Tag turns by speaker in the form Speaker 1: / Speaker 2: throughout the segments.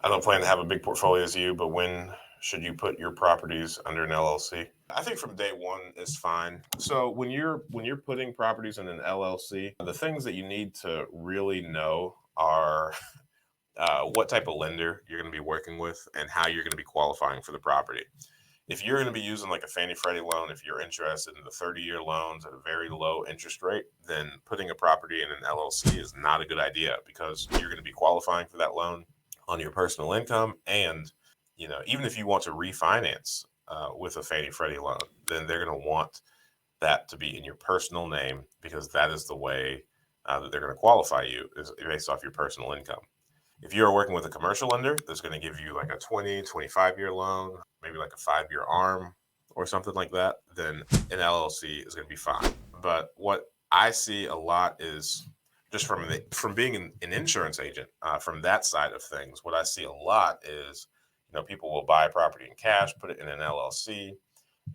Speaker 1: I don't plan to have a big portfolio as you, but when should you put your properties under an LLC? I think from day one is fine. So when you're putting properties in an LLC, the things that you need to really know are what type of lender you're going to be working with and how you're going to be qualifying for the property. If you're going to be using like a Fannie Freddie loan, if you're interested in the 30-year loans at a very low interest rate, then putting a property in an LLC is not a good idea because you're going to be qualifying for that loan on your personal income. And, even if you want to refinance with a Fannie Freddie loan, then they're going to want that to be in your personal name because that is the way that they're going to qualify you is based off your personal income. If you're working with a commercial lender that's going to give you like a 20, 25-year loan, maybe like a 5-year ARM or something like that, then an LLC is going to be fine. But what I see a lot is just from being an insurance agent, from that side of things, what I see a lot is, people will buy property in cash, put it in an LLC,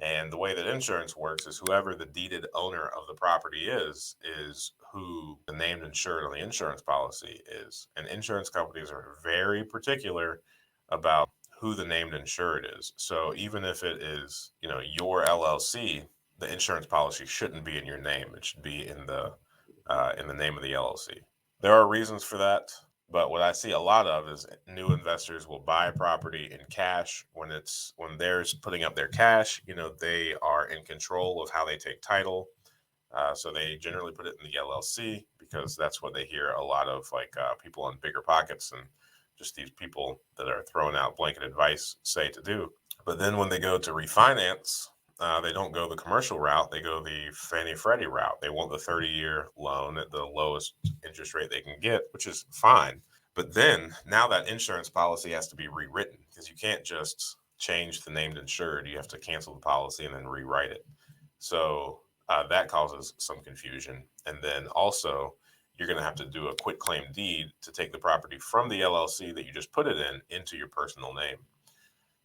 Speaker 1: and the way that insurance works is whoever the deeded owner of the property is who the named insured on the insurance policy is. And insurance companies are very particular about who the named insured is. So even if it is, your LLC, the insurance policy shouldn't be in your name. It should be in the name of the LLC. There are reasons for that. But what I see a lot of is new investors will buy property in cash when they're putting up their cash, they are in control of how they take title. So they generally put it in the LLC because that's what they hear a lot of people on bigger pockets and just these people that are throwing out blanket advice say to do. But then when they go to refinance, they don't go the commercial route. They go the Fannie Freddie route. They want the 30-year loan at the lowest interest rate they can get, which is fine. But then now that insurance policy has to be rewritten because you can't just change the named insured. You have to cancel the policy and then rewrite it. So that causes some confusion. And then also, you're going to have to do a quitclaim deed to take the property from the LLC that you just put it in into your personal name.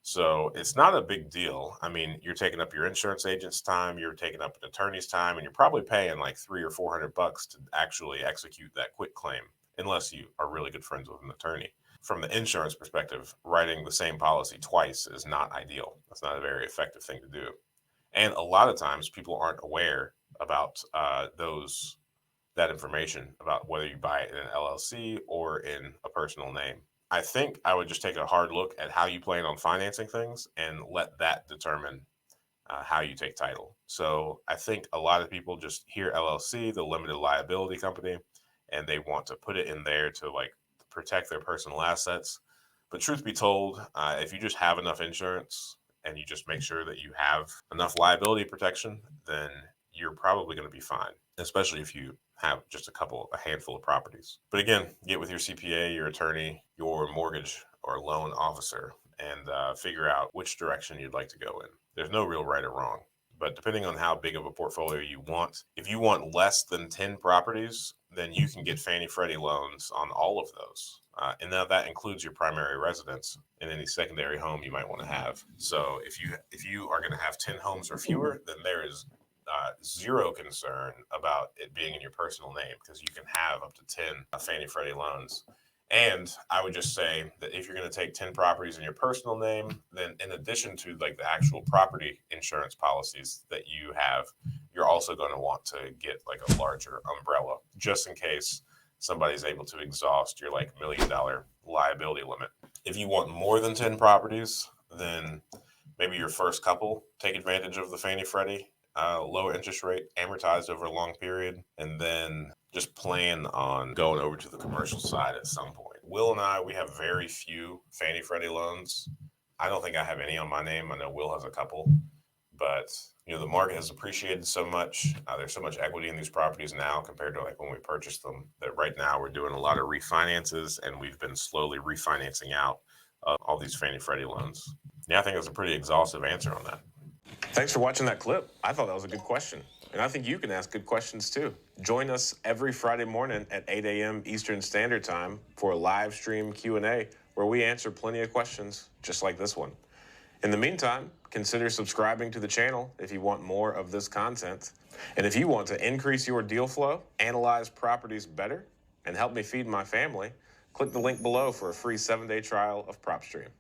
Speaker 1: So it's not a big deal. I mean, you're taking up your insurance agent's time, you're taking up an attorney's time, and you're probably paying like $300 or $400 to actually execute that quitclaim, unless you are really good friends with an attorney. From the insurance perspective, writing the same policy twice is not ideal. That's not a very effective thing to do. And a lot of times people aren't aware about that information about whether you buy it in an LLC or in a personal name. I think I would just take a hard look at how you plan on financing things and let that determine how you take title. So I think a lot of people just hear LLC, the limited liability company, and they want to put it in there to protect their personal assets. But truth be told, if you just have enough insurance and you just make sure that you have enough liability protection, then you're probably going to be fine, especially if you have just a handful of properties. But again, get with your CPA, your attorney, your mortgage or loan officer, and figure out which direction you'd like to go in. There's no real right or wrong, but depending on how big of a portfolio you want, if you want less than 10 properties, then you can get Fannie Freddie loans on all of those. And now that includes your primary residence and any secondary home you might want to have. So if you are going to have 10 homes or fewer, then there is zero concern about it being in your personal name because you can have up to 10 Fannie Freddie loans. And I would just say that if you're going to take 10 properties in your personal name, then in addition to the actual property insurance policies that you have, you're also going to want to get a larger umbrella just in case somebody's able to exhaust your $1 million liability limit. If you want more than 10 properties, then maybe your first couple take advantage of the Fannie Freddie low interest rate amortized over a long period, and then just plan on going over to the commercial side at some point. Will and I, we have very few Fannie Freddie loans. I don't think I have any on my name. I know Will has a couple, but the market has appreciated so much. There's so much equity in these properties now compared to when we purchased them that right now we're doing a lot of refinances, and we've been slowly refinancing out all these Fannie Freddie loans. Yeah, I think that's a pretty exhaustive answer on that. Thanks for watching that clip. I thought that was a good question. And I think you can ask good questions too. Join us every Friday morning at 8 a.m. Eastern Standard Time for a live stream Q&A where we answer plenty of questions just like this one. In the meantime, consider subscribing to the channel if you want more of this content. And if you want to increase your deal flow, analyze properties better, and help me feed my family, Click the link below for a free 7-day trial of PropStream.